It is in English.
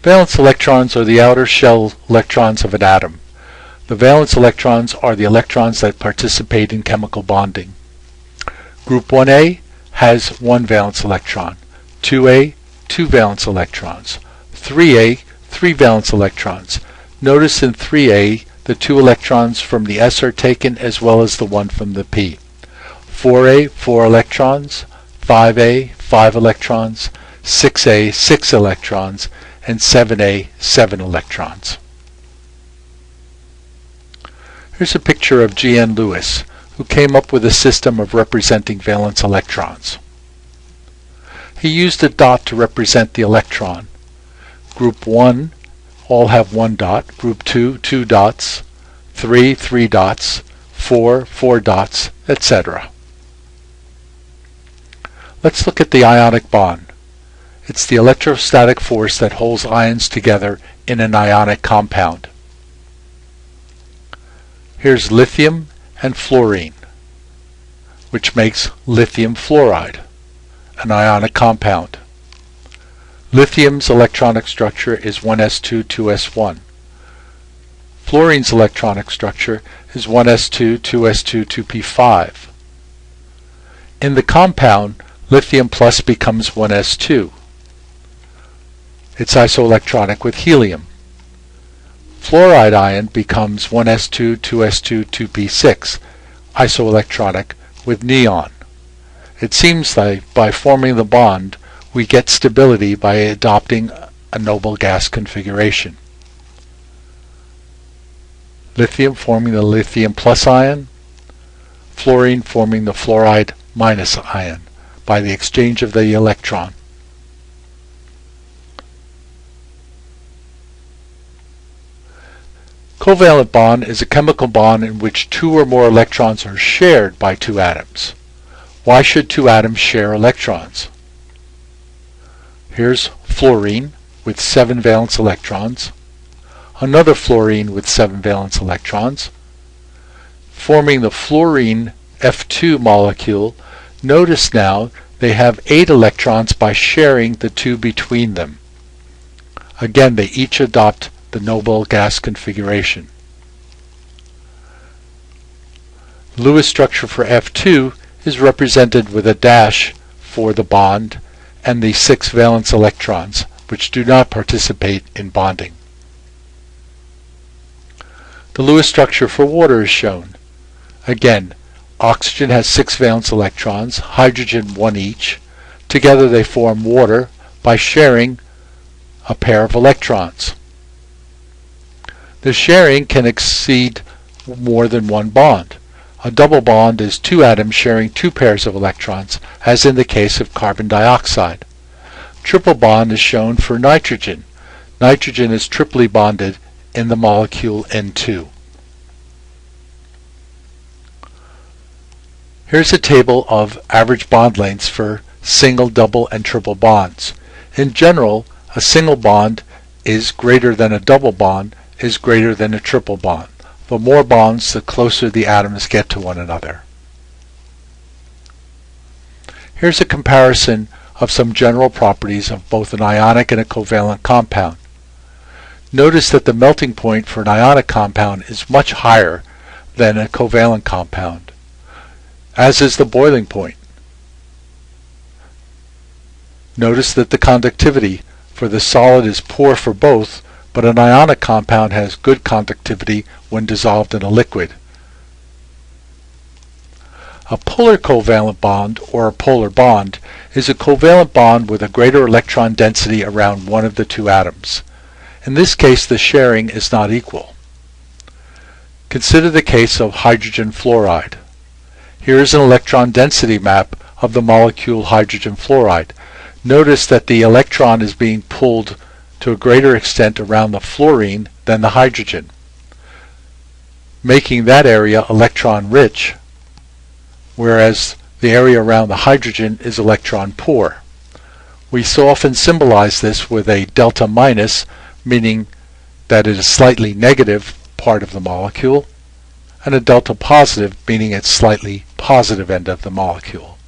Valence electrons are the outer shell electrons of an atom. The valence electrons are the electrons that participate in chemical bonding. Group 1A has 1 valence electron, 2A, 2 valence electrons, 3A, 3 valence electrons. Notice in 3A the 2 electrons from the S are taken as well as the 1 from the P. 4A, 4 electrons, 5A, 5 electrons, 6A, 6 electrons, and 7A, 7 electrons. Here's a picture of G.N. Lewis, who came up with a system of representing valence electrons. He used a dot to represent the electron. Group 1 all have 1 dot, group 2, 2 dots, 3, 3 dots, 4, 4 dots, etc. Let's look at the ionic bond. It's the electrostatic force that holds ions together in an ionic compound. Here's lithium and fluorine, which makes lithium fluoride, an ionic compound. Lithium's electronic structure is 1s2, 2s1. Fluorine's electronic structure is 1s2, 2s2, 2p5. In the compound, lithium plus becomes 1s2. It's isoelectronic with helium. Fluoride ion becomes 1s2, 2s2, 2p6, isoelectronic with neon. It seems like by forming the bond, we get stability by adopting a noble gas configuration. Lithium forming the lithium plus ion, fluorine forming the fluoride minus ion by the exchange of the electron. Covalent bond is a chemical bond in which 2 or more electrons are shared by 2 atoms. Why should 2 atoms share electrons? Here's fluorine with 7 valence electrons, another fluorine with 7 valence electrons. Forming the fluorine F2 molecule, notice now they have 8 electrons by sharing the 2 between them. Again, they each adopt the noble gas configuration. Lewis structure for F2 is represented with a dash for the bond and the 6 valence electrons, which do not participate in bonding. The Lewis structure for water is shown. Again, oxygen has 6 valence electrons, hydrogen 1 each. Together they form water by sharing a pair of electrons. The sharing can exceed more than 1 bond. A double bond is 2 atoms sharing 2 pairs of electrons, as in the case of carbon dioxide. Triple bond is shown for nitrogen. Nitrogen is triply bonded in the molecule N2. Here's a table of average bond lengths for single, double, and triple bonds. In general, a single bond is greater than a double bond is greater than a triple bond. The more bonds, the closer the atoms get to one another. Here's a comparison of some general properties of both an ionic and a covalent compound. Notice that the melting point for an ionic compound is much higher than a covalent compound, as is the boiling point. Notice that the conductivity for the solid is poor for both, but an ionic compound has good conductivity when dissolved in a liquid. A polar covalent bond, or a polar bond, is a covalent bond with a greater electron density around one of the 2 atoms. In this case, the sharing is not equal. Consider the case of hydrogen fluoride. Here is an electron density map of the molecule hydrogen fluoride. Notice that the electron is being pulled to a greater extent around the fluorine than the hydrogen, making that area electron rich, whereas the area around the hydrogen is electron poor. We so often symbolize this with a delta minus, meaning that it is slightly negative part of the molecule, and a delta positive, meaning it's slightly positive end of the molecule.